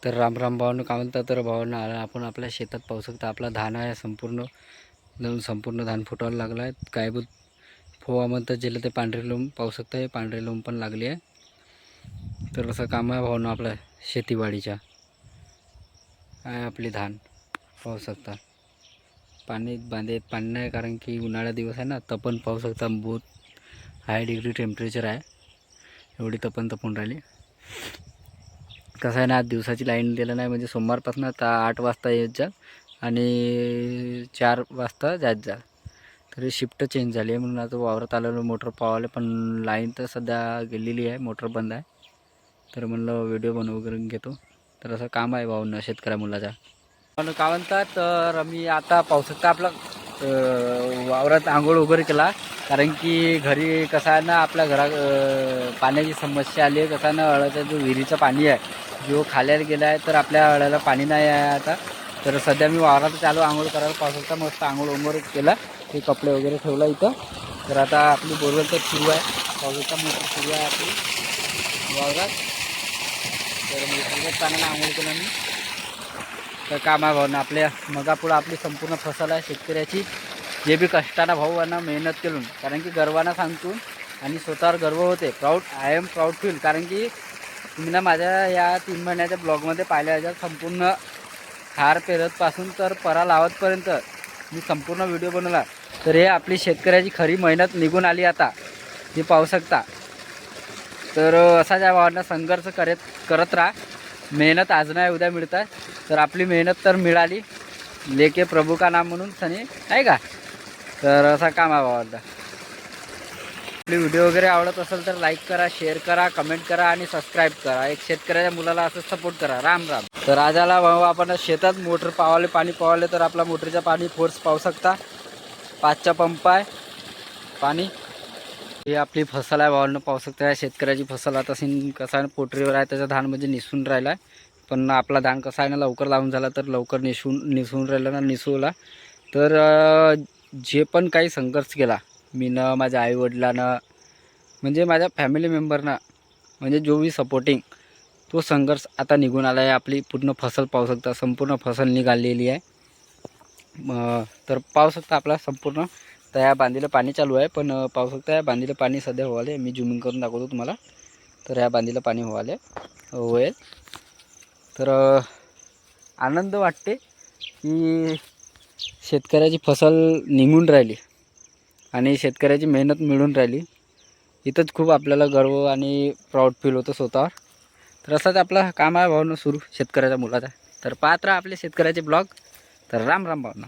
तर राम राम भावानं, काय म्हणतात तर भावानं, आपण आपल्या शेतात पाहू शकता. आपला धान आहे संपूर्ण धान फुटायला लागला आहे. काय बोल फोवा म्हणतात ज्याला ते पांढरे लोंब पाहू शकता. हे पांढरे लोंब पण लागली आहे. तर असं काम आहे भावानं आपल्या शेतीवाडीच्या. आहे आपली धान पाहू शकता. पाणी बांधेत पाणी नाही, कारण की उन्हाळा दिवस आहे ना. तपन पाहू शकता, बहुत हाय डिग्री टेम्परेचर आहे. एवढी तपून राहिली. कसं आहे ना, आज दिवसाची लाईन दिलं नाही, म्हणजे सोमवारपासून आता 8 वाजता येत जा आणि 4 वाजता जात जा. तरी शिफ्ट चेंज झाली आहे, म्हणून आता वावरात आलेलो मोटर पावाले. पण लाईन तर सध्या गेलेली आहे, मोटर बंद आहे. तर म्हणलं व्हिडिओ बनवून घेतो. तर असं काम आहे भाऊंना शेतकऱ्या मुलाचा. पण काय म्हणतात, तर मी आता पाहू शकता आपला वावरात आंघोळ वगैरे केला. कारण की घरी कसं आहे ना, आपल्या घरात पाण्याची समस्या आली आहे. कसं आहे ना, अळ्याचा जो विहिरीचं पाणी आहे जो खाल्याला गेला आहे, तर आपल्या अळ्याला पाणी नाही आहे आता. तर सध्या मी वावरात चालू आंघोळ करायला पाहू शकता. मस्त आंघोळ वगैरे केला, ते कपडे वगैरे ठेवला इथं. तर आता आपली बोरवेल तर सुरू आहे, पाहू शकता मोटर सुरू आहे आपली वावरात. तर मोटरच चांगला आंघोळ केला मी. तर काम आहे भाऊ ना आपल्या मगापुढं आपली संपूर्ण फसल आहे शेतकऱ्याची. जे बी कष्टानं भाऊ आहे ना, मेहनत केलून, कारण की गर्वानं सांगतो आणि स्वतःवर गर्व होते. I am proud feel. कारण की तुम्ही ना माझ्या या 3 महिन्याच्या ब्लॉगमध्ये पाहिल्या ह्याच्यात संपूर्ण हार पेरतपासून तर परा लावतपर्यंत मी संपूर्ण व्हिडिओ बनवला. तर हे आपली शेतकऱ्याची खरी मेहनत निघून आली आता, हे पाहू शकता. तर असा ज्या भावांना संघर्ष करत राहा. मेहनत आज नाही उद्या मिळतात. तर आपली मेहनत तर मिळाली, लेके प्रभू का नाम म्हणून सनी नाही का. तर असा काम आहे भावांना. आपली व्हिडिओ वगैरे आवडत असेल तर लाईक करा, शेअर करा, कमेंट करा आणि सबस्क्राईब करा. एक शेतकऱ्याच्या मुलाला असं सपोर्ट करा. राम राम. तर आज आला भाऊ आपण शेतात मोटर पावाले, पाणी पावाले. तर आपला मोटरचा पाणी फोर्स पाहू शकता, 5चा पंप आहे पाणी. ही आपली फसल आहे भावांना, पाहू शकता. शेतकऱ्याची फसल आता कसं आहे, पोटरीवर आहे, त्याचा धान म्हणजे निसून राहिला आहे. पण आपला धान कसा आहे ना, लवकर लावून झाला तर लवकर निसून राहिला ना, निसवला. तर जे पण काही संघर्ष केला मी न, माझ्या आईवडिलांना, म्हणजे माझ्या फॅमिली मेंबरना, म्हणजे जो बी सपोर्टिंग, तो संघर्ष आता निघून आला आहे. आपली पूर्ण फसल पाहू शकता, संपूर्ण फसल निघालेली आहे. तर पाहू शकता आपला संपूर्ण. तर या बांधीला पाणी चालू आहे, पण पाहू शकता या बांधीला पाणी सध्या व्हाले. मी झूमिंग करून दाखवतो तुम्हाला. तर या बांधीला पाणी होईल. तर आनंद वाटते की शेतकऱ्याची फसल निघून राहिली आणि शेतकऱ्याची मेहनत मिळून राहिली. इथंच खूप आपल्याला गर्व आणि प्राऊड फील होतं स्वतःवर. तर असंच आपलं काम आहे भावना सुरू शेतकऱ्याच्या मुलाचा. तर पाहत राहा आपले शेतकऱ्याचे ब्लॉग. तर राम राम भावना.